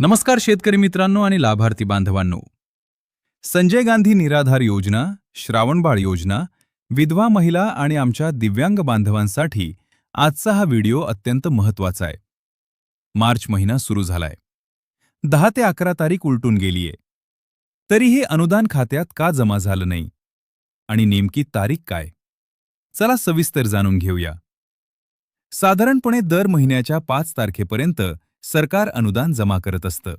नमस्कार शेतकरी मित्रांनो आणि लाभार्थी बांधवांनो. संजय गांधी निराधार योजना, श्रावणबाळ योजना, विधवा महिला आणि आमच्या दिव्यांग बांधवांसाठी आजचा हा व्हिडिओ अत्यंत महत्त्वाचा आहे. मार्च महिना सुरू झालाय. 10 ते 11 तारीख उलटून गेलीये. तरीही अनुदान खात्यात का जमा झालं नाही? आणि नेमकी तारीख काय? चला सविस्तर जाणून घेऊया. साधारणपणे दर महिन्याच्या 5 तारखेपर्यंत सरकार अनुदान जमा करत असतं.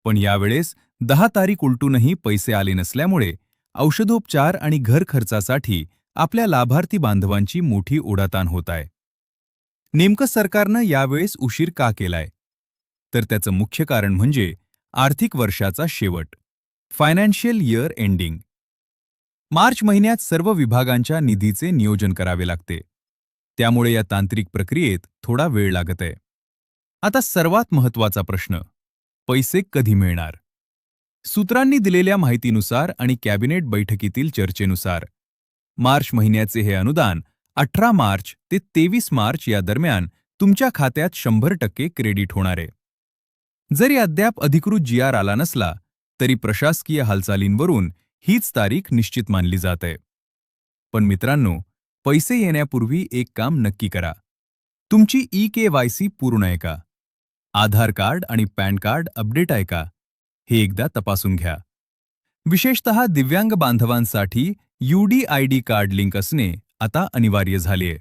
पण यावेळेस 10 तारीख उलटूनही पैसे आले नसल्यामुळे औषधोपचार आणि घर खर्चासाठी आपल्या लाभार्थी बांधवांची मोठी ओढाताण होत आहे. नेमकं सरकारनं यावेळेस उशीर का केलाय? तर त्याचं मुख्य कारण म्हणजे आर्थिक वर्षाचा शेवट, फायनान्शियल इयर एंडिंग. मार्च महिन्यात सर्व विभागांच्या निधीचे नियोजन करावे लागते. त्यामुळे या तांत्रिक प्रक्रियेत थोडा वेळ लागत आहे. आता सर्वात महत्त्वाचा प्रश्न, पैसे कधी मिळणार? सूत्रांनी दिलेल्या माहितीनुसार आणि कॅबिनेट बैठकीतील चर्चेनुसार मार्च महिन्याचे हे अनुदान 18 मार्च ते 23 मार्च या दरम्यान तुमच्या खात्यात 100% क्रेडिट होणार आहे. जरी अद्याप अधिकृत जी.आर. आला नसला तरी प्रशासकीय हालचालींवरून हीच तारीख निश्चित मानली जात आहे. पण मित्रांनो, पैसे येण्यापूर्वी एक काम नक्की करा. तुमची ई-के-वाय-सी पूर्ण आहे का? आधार कार्ड आणि पॅन कार्ड अपडेट आहे का? हे एकदा तपासून घ्या. विशेषतः दिव्यांग बांधवांसाठी UDID कार्ड लिंक असणे आता अनिवार्य झालेय.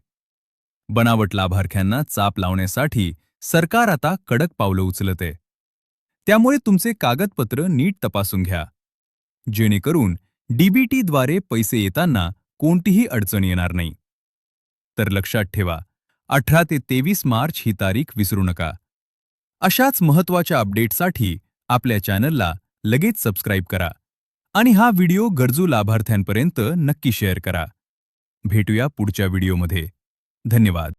बनावट लाभार्थ्यांना चाप लावण्यासाठी सरकार आता कडक पावलं उचलते. त्यामुळे तुमचे कागदपत्र नीट तपासून घ्या, जेणेकरून DBTद्वारे पैसे येताना कोणतीही अडचण येणार नाही. तर लक्षात ठेवा, 18 ते 23 मार्च ही तारीख विसरू नका. अशाच महत्त्वाच्या अपडेटसाठी आपल्या चॅनलला लगेच सबस्क्राईब करा आणि हा व्हिडिओ गरजू लाभार्थ्यांपर्यंत नक्की शेअर करा. भेटूया पुढच्या व्हिडिओमध्ये. धन्यवाद.